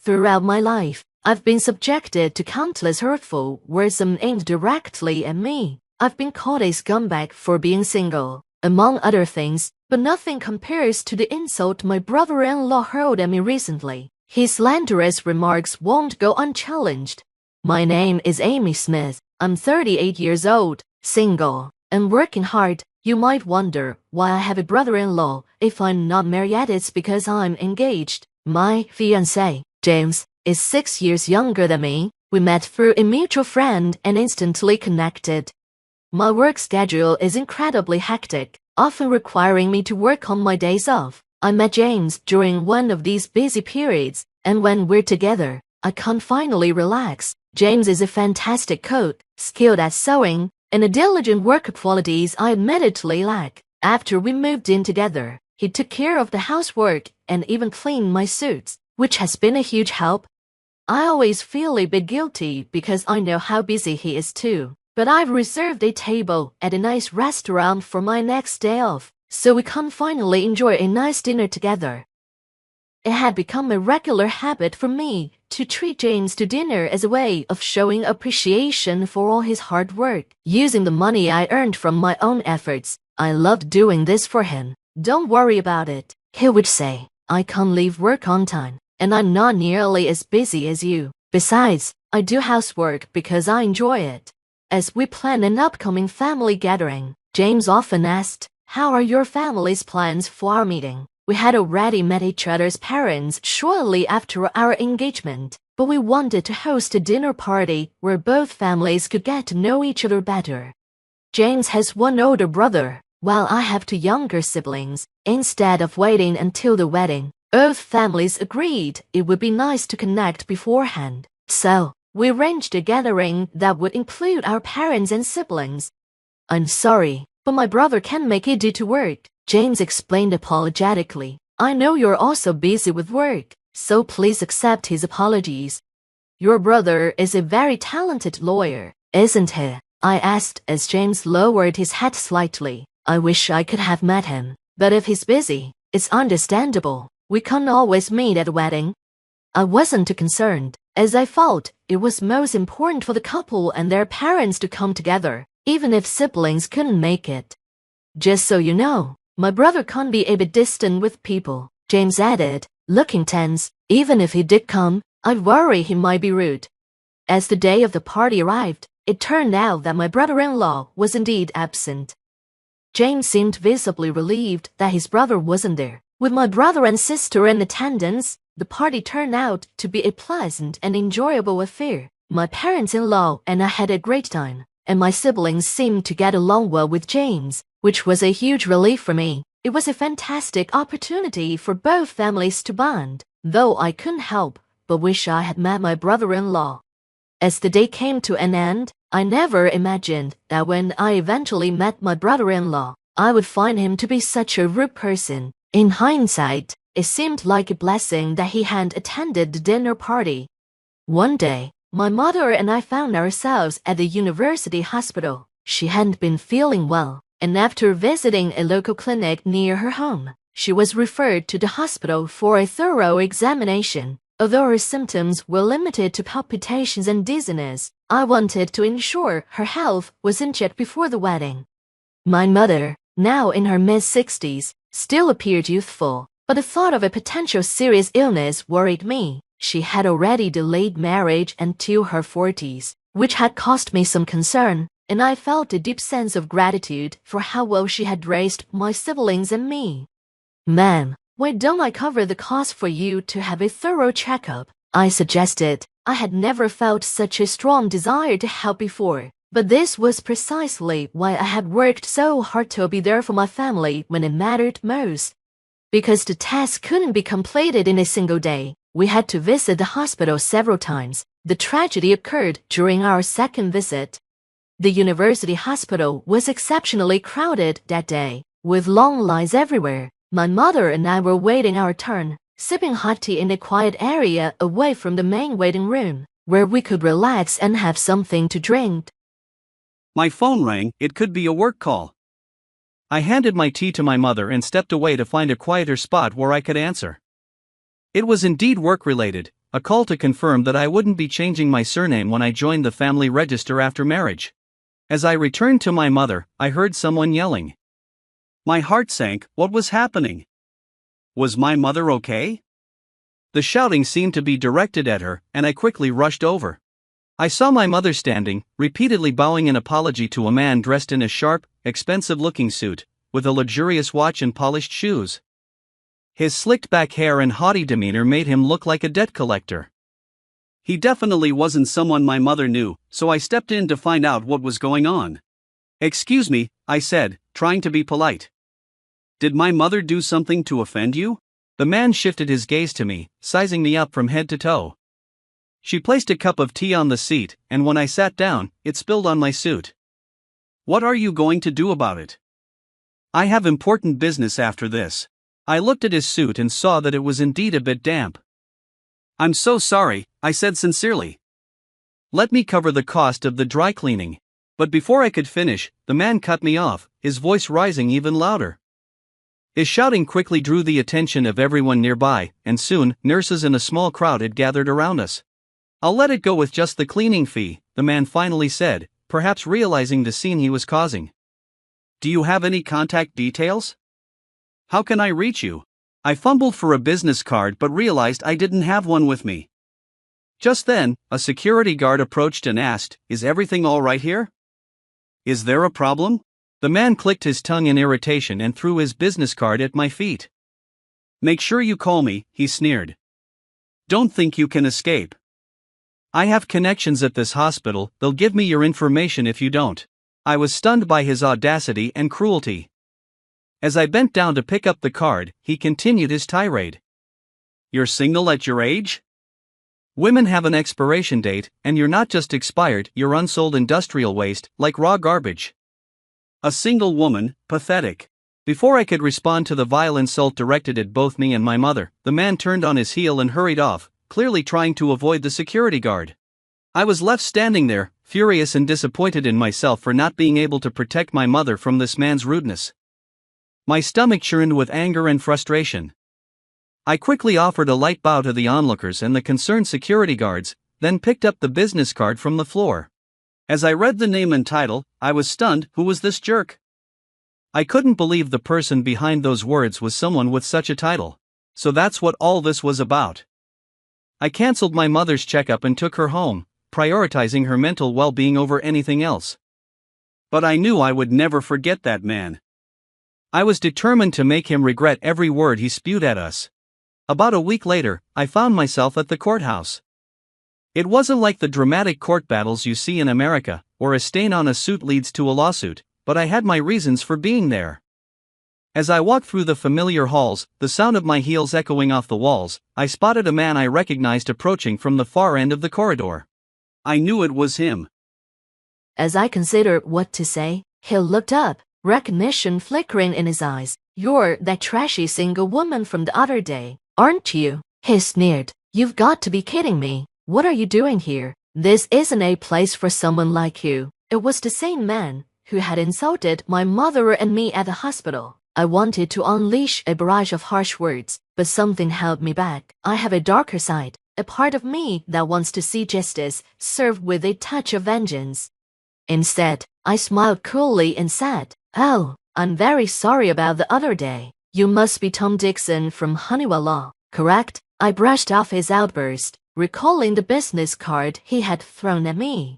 Throughout my life, I've been subjected to countless hurtful words aimed directly at me. I've been called a scumbag for being single, among other things, but nothing compares to the insult my brother-in-law hurled at me recently. His slanderous remarks won't go unchallenged. My name is Amy Smith. I'm 38 years old, single, and working hard. You might wonder why I have a brother-in-law. If I'm not married, it's because I'm engaged. My fiancé, James, is 6 years younger than me. We met through a mutual friend and instantly connected. My work schedule is incredibly hectic, often requiring me to work on my days off. I met James during one of these busy periods, and when we're together, I can finally relax. James is a fantastic cook, skilled at sewing, and a diligent worker, qualities I admittedly lack. After we moved in together, he took care of the housework and even cleaned my suits, which has been a huge help. I always feel a bit guilty because I know how busy he is too. But I've reserved a table at a nice restaurant for my next day off, so we can finally enjoy a nice dinner together. It had become a regular habit for me to treat James to dinner as a way of showing appreciation for all his hard work, using the money I earned from my own efforts. I loved doing this for him. Don't worry about it, he would say. I can leave work on time, and I'm not nearly as busy as you. Besides, I do housework because I enjoy it. As we plan an upcoming family gathering, James often asked, "How are your family's plans for our meeting?" We had already met each other's parents shortly after our engagement, but we wanted to host a dinner party where both families could get to know each other better. James has one older brother, while I have two younger siblings. Instead of waiting until the wedding, both families agreed it would be nice to connect beforehand. So, we arranged a gathering that would include our parents and siblings. "I'm sorry, but my brother can't make it due to work," James explained apologetically. "I know you're also busy with work, so please accept his apologies." "Your brother is a very talented lawyer, isn't he?" I asked as James lowered his head slightly. "I wish I could have met him, but if he's busy, it's understandable. We can't always meet at a wedding." I wasn't too concerned, as I felt it was most important for the couple and their parents to come together, even if siblings couldn't make it. "Just so you know, my brother can be a bit distant with people," James added, looking tense. "Even if he did come, I'd worry he might be rude." As the day of the party arrived, it turned out that my brother-in-law was indeed absent. James seemed visibly relieved that his brother wasn't there. With my brother and sister in attendance, the party turned out to be a pleasant and enjoyable affair. My parents-in-law and I had a great time, and my siblings seemed to get along well with James, which was a huge relief for me. It was a fantastic opportunity for both families to bond, though I couldn't help but wish I had met my brother-in-law. As the day came to an end, I never imagined that when I eventually met my brother-in-law, I would find him to be such a rude person. In hindsight, it seemed like a blessing that he hadn't attended the dinner party. One day, my mother and I found ourselves at the university hospital. She hadn't been feeling well, and after visiting a local clinic near her home, she was referred to the hospital for a thorough examination. Although her symptoms were limited to palpitations and dizziness, I wanted to ensure her health was in check before the wedding. My mother, now in her mid-60s, still appeared youthful, but the thought of a potential serious illness worried me. She had already delayed marriage until her 40s, which had caused me some concern, and I felt a deep sense of gratitude for how well she had raised my siblings and me. "Ma'am, why don't I cover the cost for you to have a thorough checkup?" I suggested. I had never felt such a strong desire to help before, but this was precisely why I had worked so hard to be there for my family when it mattered most. Because the test couldn't be completed in a single day, we had to visit the hospital several times. The tragedy occurred during our second visit. The university hospital was exceptionally crowded that day, with long lines everywhere. My mother and I were waiting our turn, sipping hot tea in a quiet area away from the main waiting room, where we could relax and have something to drink. My phone rang. It could be a work call. I handed my tea to my mother and stepped away to find a quieter spot where I could answer. It was indeed work-related, a call to confirm that I wouldn't be changing my surname when I joined the family register after marriage. As I returned to my mother, I heard someone yelling. My heart sank. What was happening? Was my mother okay? The shouting seemed to be directed at her, and I quickly rushed over. I saw my mother standing, repeatedly bowing in apology to a man dressed in a sharp, expensive-looking suit, with a luxurious watch and polished shoes. His slicked-back hair and haughty demeanor made him look like a debt collector. He definitely wasn't someone my mother knew, so I stepped in to find out what was going on. "Excuse me," I said, trying to be polite. "Did my mother do something to offend you?" The man shifted his gaze to me, sizing me up from head to toe. "She placed a cup of tea on the seat, and when I sat down, it spilled on my suit." "What are you going to do about it?" "I have important business after this." I looked at his suit and saw that it was indeed a bit damp. "I'm so sorry," I said sincerely. "Let me cover the cost of the dry cleaning." But before I could finish, the man cut me off, his voice rising even louder. His shouting quickly drew the attention of everyone nearby, and soon, nurses and a small crowd had gathered around us. "I'll let it go with just the cleaning fee," the man finally said, perhaps realizing the scene he was causing. "Do you have any contact details? How can I reach you?" I fumbled for a business card but realized I didn't have one with me. Just then, a security guard approached and asked, "Is everything all right here? Is there a problem?" The man clicked his tongue in irritation and threw his business card at my feet. "Make sure you call me," he sneered. "Don't think you can escape. I have connections at this hospital, they'll give me your information if you don't." I was stunned by his audacity and cruelty. As I bent down to pick up the card, he continued his tirade. "You're single at your age? Women have an expiration date, and you're not just expired, you're unsold industrial waste, like raw garbage. A single woman, pathetic." Before I could respond to the vile insult directed at both me and my mother, the man turned on his heel and hurried off, clearly trying to avoid the security guard. I was left standing there, furious and disappointed in myself for not being able to protect my mother from this man's rudeness. My stomach churned with anger and frustration. I quickly offered a light bow to the onlookers and the concerned security guards, then picked up the business card from the floor. As I read the name and title, I was stunned. Who was this jerk? I couldn't believe the person behind those words was someone with such a title. So that's what all this was about. I canceled my mother's checkup and took her home, prioritizing her mental well-being over anything else. But I knew I would never forget that man. I was determined to make him regret every word he spewed at us. About a week later, I found myself at the courthouse. It wasn't like the dramatic court battles you see in America, where a stain on a suit leads to a lawsuit, but I had my reasons for being there. As I walked through the familiar halls, the sound of my heels echoing off the walls, I spotted a man I recognized approaching from the far end of the corridor. I knew it was him. As I considered what to say, he looked up, recognition flickering in his eyes. "You're that trashy single woman from the other day, aren't you?" he sneered. "You've got to be kidding me. What are you doing here? This isn't a place for someone like you." It was the same man who had insulted my mother and me at the hospital. I wanted to unleash a barrage of harsh words, but something held me back. I have a darker side, a part of me that wants to see justice served with a touch of vengeance. Instead, I smiled coolly and said, "Oh, I'm very sorry about the other day. You must be Tom Dixon from Honeywell Law, correct?" I brushed off his outburst, recalling the business card he had thrown at me.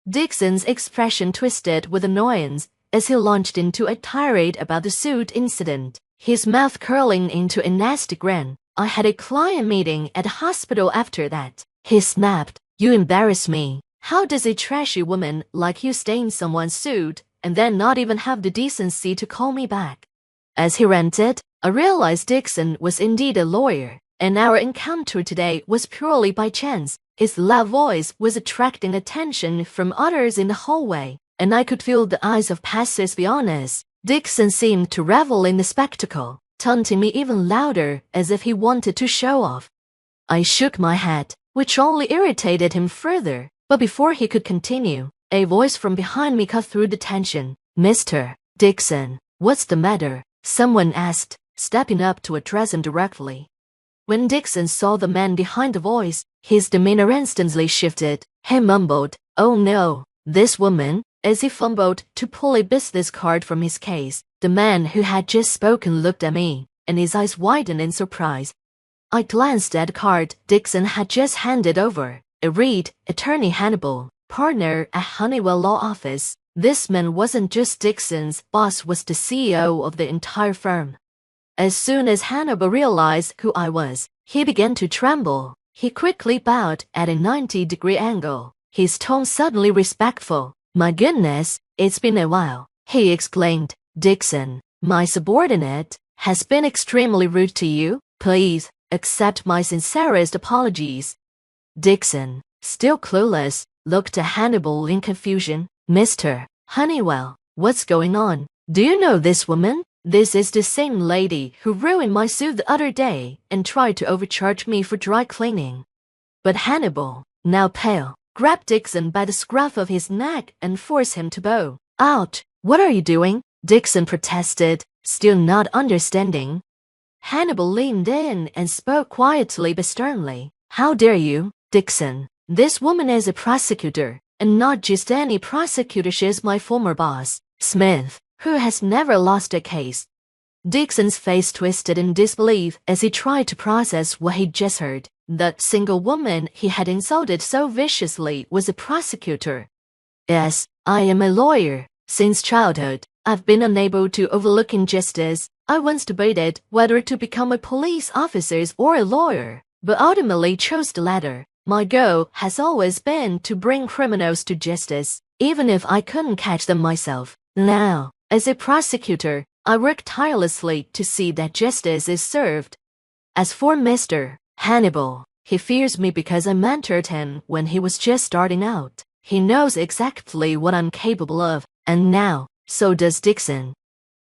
Dixon's expression twisted with annoyance as he launched into a tirade about the suit incident, his mouth curling into a nasty grin. "I had a client meeting at the hospital after that," he snapped. "You embarrass me. How does a trashy woman like you stain someone's suit and then not even have the decency to call me back?" As he ranted, I realized Dixon was indeed a lawyer, and our encounter today was purely by chance. His loud voice was attracting attention from others in the hallway, and I could feel the eyes of passers-by. Dixon seemed to revel in the spectacle, taunting me even louder as if he wanted to show off. I shook my head, which only irritated him further, but before he could continue, a voice from behind me cut through the tension. "Mr. Dixon, what's the matter?" someone asked, stepping up to address him directly. When Dixon saw the man behind the voice, His demeanor instantly shifted. He mumbled, "Oh no, this woman," as he fumbled to pull a business card from his case. The man who had just spoken looked at me, and his eyes widened in surprise. I glanced at the card Dixon had just handed over. It read, "Attorney Hannibal, partner at Honeywell Law Office." This man wasn't just Dixon's boss, was the CEO of the entire firm. As soon as Hannibal realized who I was, he began to tremble. He quickly bowed at a 90-degree angle, his tone suddenly respectful. "My goodness, it's been a while," he exclaimed. "Dixon, my subordinate, has been extremely rude to you. Please accept my sincerest apologies." Dixon, still clueless, looked at Hannibal in confusion. "Mr. Honeywell, what's going on? Do you know this woman? This is the same lady who ruined my suit the other day and tried to overcharge me for dry cleaning." But Hannibal, now pale, grabbed Dixon by the scruff of his neck and forced him to bow. "Ouch, what are you doing?" Dixon protested, still not understanding. Hannibal leaned in and spoke quietly but sternly. "How dare you, Dixon? This woman is a prosecutor, and not just any prosecutor. She is my former boss, Smith, who has never lost a case." Dixon's face twisted in disbelief as he tried to process what he'd just heard. That single woman he had insulted so viciously was a prosecutor. "Yes, I am a lawyer. Since childhood, I've been unable to overlook injustice. I once debated whether to become a police officer or a lawyer, but ultimately chose the latter. My goal has always been to bring criminals to justice, even if I couldn't catch them myself. Now, as a prosecutor, I work tirelessly to see that justice is served. As for Mr. Hannibal, he fears me because I mentored him when he was just starting out. He knows exactly what I'm capable of, and now, so does Dixon.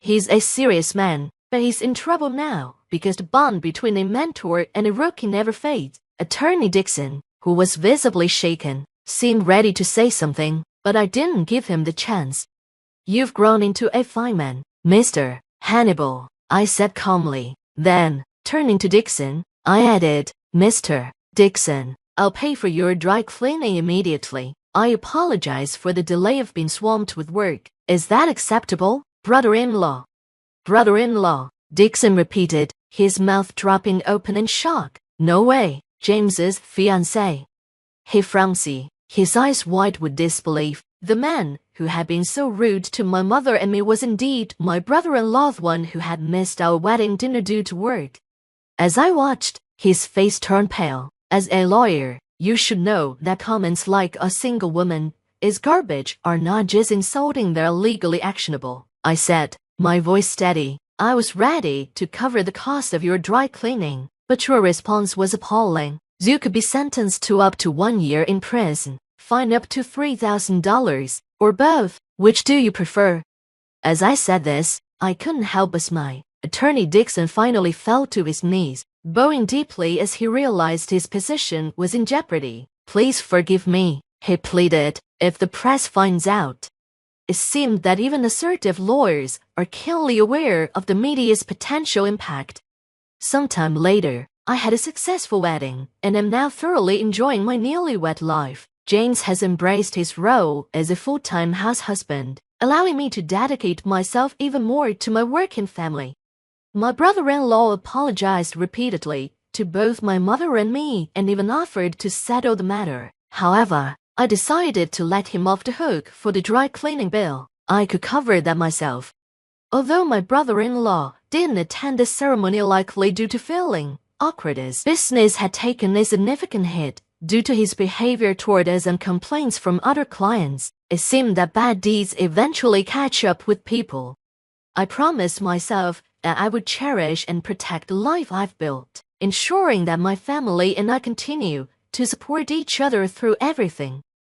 He's a serious man, but he's in trouble now because the bond between a mentor and a rookie never fades." Attorney Dixon, who was visibly shaken, seemed ready to say something, but I didn't give him the chance. "You've grown into a fine man, Mr. Hannibal," I said calmly. Then, turning to Dixon, I added, "Mr. Dixon, I'll pay for your dry cleaning immediately. I apologize for the delay. I've been swamped with work. Is that acceptable, brother-in-law?" "Brother-in-law," Dixon repeated, his mouth dropping open in shock. "No way, James's fiancé." He frowned, his eyes wide with disbelief. The man who had been so rude to my mother and me was indeed my brother-in-law, the one who had missed our wedding dinner due to work. As I watched, his face turned pale. "As a lawyer, you should know that comments like 'a single woman is garbage' are not just insulting, they're legally actionable," I said, my voice steady. "I was ready to cover the cost of your dry cleaning, but your response was appalling. You could be sentenced to up to 1 year in prison, fine up to $3,000, or both. Which do you prefer?" As I said this, I couldn't help but smile. Attorney Dixon finally fell to his knees, bowing deeply as he realized his position was in jeopardy. "Please forgive me," he pleaded, "if the press finds out." It seemed that even assertive lawyers are keenly aware of the media's potential impact. Sometime later, I had a successful wedding, and am now thoroughly enjoying my newlywed life. James has embraced his role as a full-time house husband, allowing me to dedicate myself even more to my work and family. My brother-in-law apologized repeatedly to both my mother and me and even offered to settle the matter. However, I decided to let him off the hook for the dry cleaning bill. I could cover that myself. Although my brother-in-law didn't attend the ceremony likely due to feeling awkward, as business had taken a significant hit due to his behavior toward us and complaints from other clients, it seemed that bad deeds eventually catch up with people. I promised myself that I would cherish and protect the life I've built, ensuring that my family and I continue to support each other through everything.